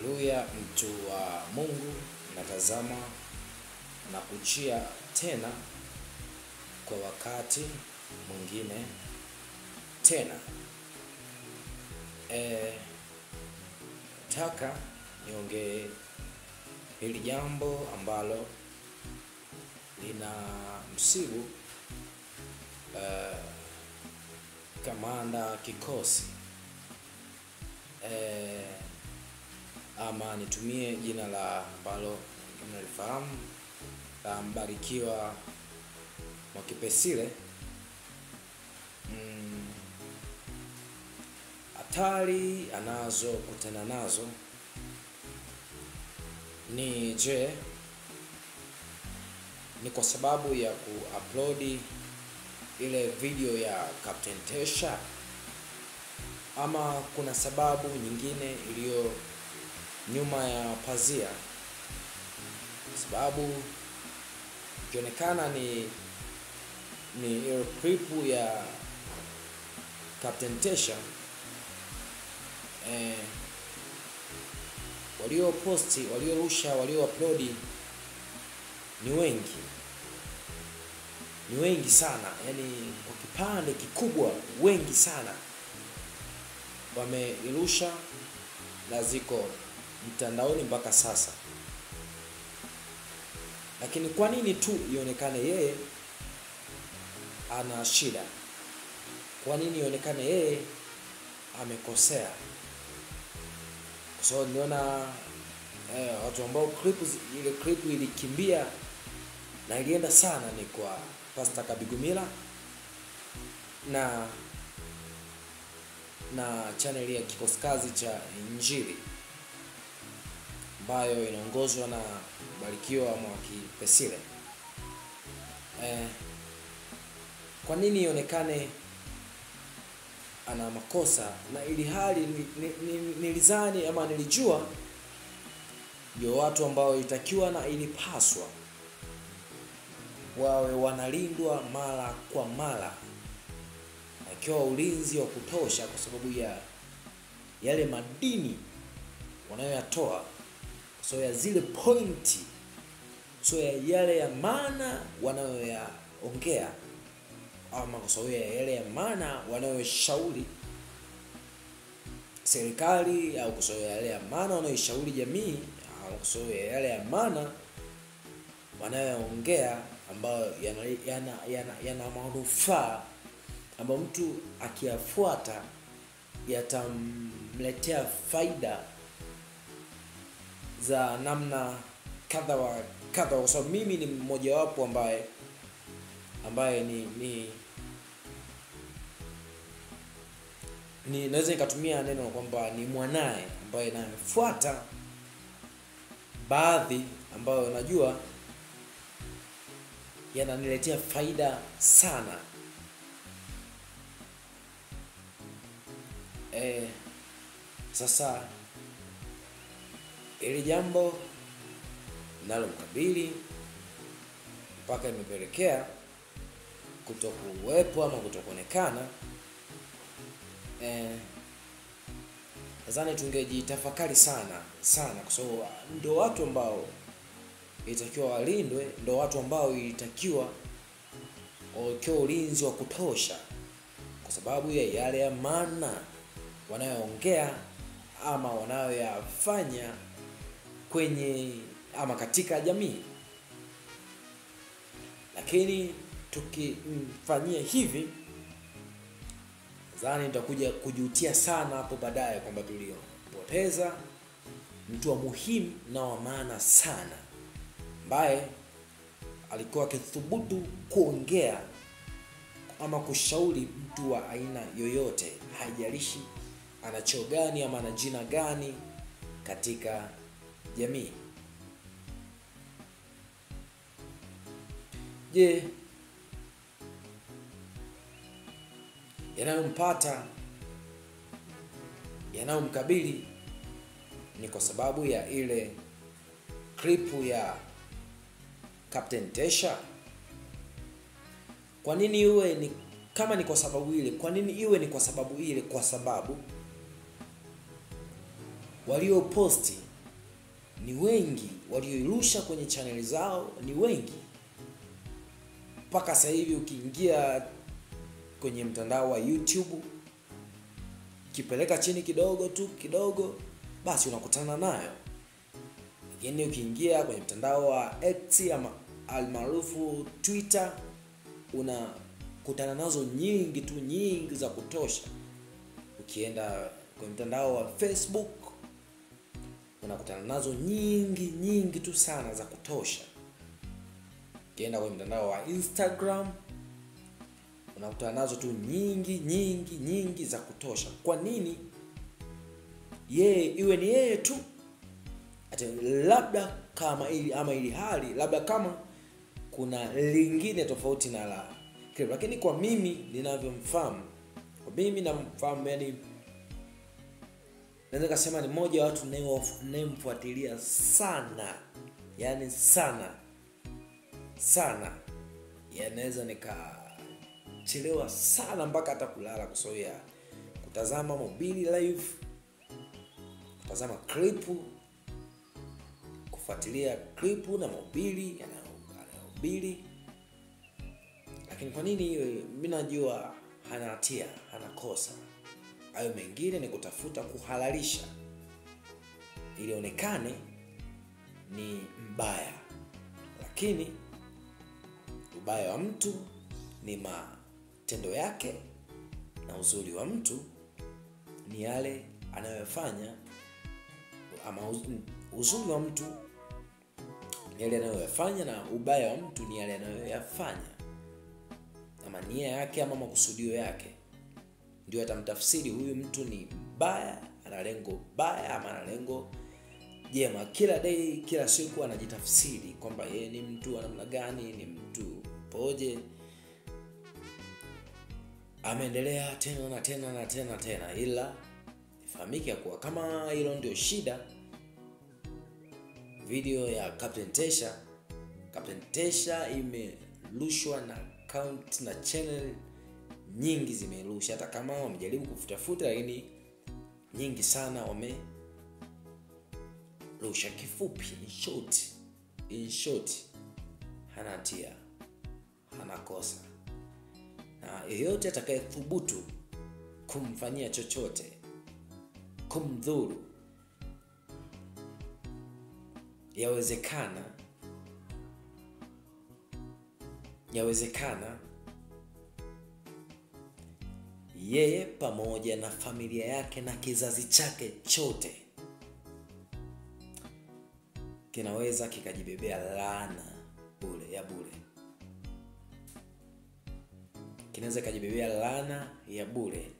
Haleluya, mtu wa Mungu, natazama na kujia tena kwa wakati mwingine tena. Taka niongee hili jambo ambalo lina msibu kamanda kikosi, ama nitumie jina la ambalo mnalifahamu la Mbarikiwa Mwakipesile. Hatari anazo kutana nazo ni ni kwa sababu ya kuupload ile video ya Captain Tesha, ama kuna sababu nyingine iliyo nyuma ya pazia? Sababu ikionekana ni ile clip ya Captain Tesha, walio posti, waliorusha, walio upload ni wengi sana, yani kwa kipande kikubwa wengi sana wameirusha na ziko mtandaoni mpaka sasa. Lakini kwa nini tu ionekane yeye ana shida? Kwa nini ionekane yeye amekosea? Kwa sababu niona watu ambao ile clip ilikimbia na ilienda sana ni kwa Pastor Kabigumila na channel ya Kikosi Kazi cha Injili ambayo inaongozwa na Mbarikiwa Mwakipesile. Kwa nini ionekane ana makosa, na ili hali nilizani ama nilijua ndio watu ambao itakiwa na ilipaswa wawe wanalindwa mara kwa mara, akiwa ulinzi wa kutosha, kwa sababu ya yale madini wanayoyatoa, so ya zile pointi, so ya yale ya maana wanayoyaongea, ama kwa sababu ya yale ya maana wanayoshauri serikali, au kwa sababu ya yale ya maana wanayoshauri jamii, au kwa sababu ya yale ya maana wanayoongea ambayo yana manufaa ambayo mtu akiyafuata yatamletea faida za namna kadha wa kadha. Kwa sababu mimi ni mmoja wapo ambaye ni naweza nikatumia neno kwamba ni mwanae ambaye nafuata baadhi ambayo najua yananiletea faida sana. Sasa ili jambo linalomkabili mpaka imepelekea kutokuwepo ama kutokuonekana, nadhani tungejitafakari sana kwa sababu ndio watu ambao itakiwa walindwe, ndio watu ambao itakiwa wawekewe ulinzi wa kutosha, kwa sababu ya yale ya maana wanayoongea ama wanayoyafanya kwenye ama katika jamii. Lakini tukimfanyia hivi, nadhani nitakuja kujutia sana hapo baadaye kwamba tuliopoteza mtu wa muhimu na wa maana sana, ambaye alikuwa akithubutu kuongea ama kushauri mtu wa aina yoyote, haijalishi ana cheo gani ama ana jina gani katika jamii. Je, yanayompata, yanayomkabili ni kwa sababu ya ile clip ya Captain Tesha? Kwa nini iwe ni kama ni kwa sababu ile? Kwa nini iwe ni kwa sababu ile? Kwa sababu walioposti ni wengi, walioirusha kwenye channel zao ni wengi. Mpaka sasa hivi ukiingia kwenye mtandao wa YouTube, kipeleka chini kidogo basi unakutana nayo. Lakini ukiingia kwenye mtandao wa X ama almaarufu Twitter, unakutana nazo nyingi za kutosha. Ukienda kwenye mtandao wa Facebook, unakutana nazo nyingi tu sana za kutosha. Ukienda kwenye mtandao wa Instagram, unakutana nazo tu nyingi za kutosha. Kwa nini iwe ni yeye tu? Ati labda kama ili hali labda kama kuna lingine tofauti na la. Lakini kwa mimi ninavyomfahamu, yani naweza kusema ni mmoja wa watu ninayemfuatilia sana. Yani sana. Yani naweza nikachelewa sana mpaka hata kulala kusoea kutazama Mobili live, kutazama clip, kufuatilia clip na Mobili yanahubiri. Lakini kwa nini mimi najua hana hatia, hana kosa. Hayo mengine ni kutafuta kuhalalisha ili onekane ni mbaya. Lakini ubaya wa mtu ni matendo yake, na uzuri wa mtu ni yale anayofanya. Ama uzuri wa mtu ni yale anayoyafanya, na ubaya wa mtu ni yale anayoyafanya. Ama nia yake ama makusudio yake ndio atamtafsiri huyu mtu ni mbaya, ana lengo baya ama ana lengo jema. Kila siku anajitafsiri kwamba yeye ni mtu wa namna gani, ni mtu poje. Ameendelea tena, ila ifahamike kuwa kama hilo ndio shida, video ya Captain Tesha imerushwa na account na channel nyingi zimerusha. Hata kama wamejaribu kufutafuta, lakini nyingi sana wamerusha. Kifupi, in short, hana hatia, hana kosa. Na yeyote atakayethubutu kumfanyia chochote, kumdhuru, yawezekana yeye pamoja na familia yake na kizazi chake chote kinaweza kikajibebea laana bure. Kinaweza kujibebea laana ya bure.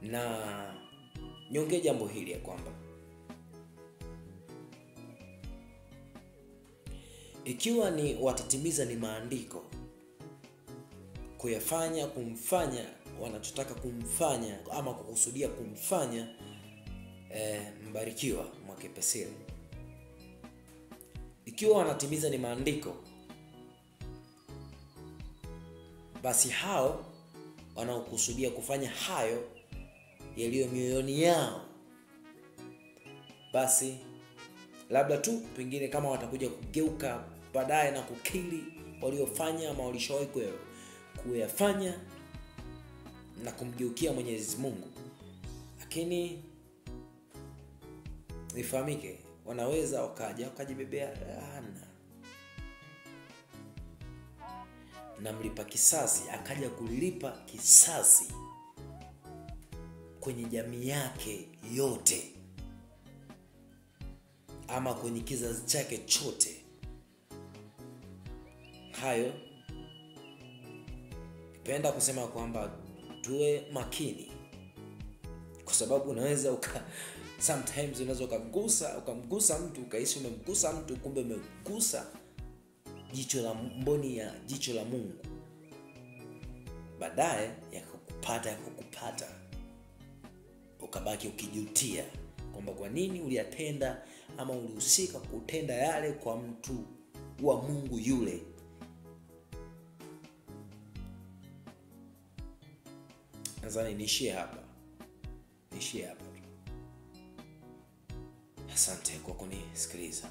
Na niongee jambo hili ya kwamba ikiwa ni watatimiza ni maandiko kumfanya wanachotaka kumfanya ama kukusudia kumfanya Mbarikiwa Mwakipesile, ikiwa wanatimiza ni maandiko, basi hao wanaokusudia kufanya hayo yaliyo mioyoni yao, basi labda tu pengine kama watakuja kugeuka baadaye na kukiri waliofanya ama walishawahi kuyafanya na kumgeukia Mwenyezi Mungu. Lakini ifahamike, wanaweza wakajibebea laana, na mlipa kisasi akaja kulipa kisasi kwenye jamii yake yote ama kwenye kizazi chake chote. Hayo napenda kusema kwamba tuwe makini, kwa sababu unaweza sometimes unaweza ukamgusa mtu ukahisi umemgusa mtu, kumbe umegusa mboni ya jicho la Mungu. Baadaye yakakupata ukabaki ukijutia kwamba kwa nini uliyatenda ama ulihusika kutenda yale kwa mtu wa Mungu yule. Nadhani niishie hapa. Asante kwa kunisikiliza.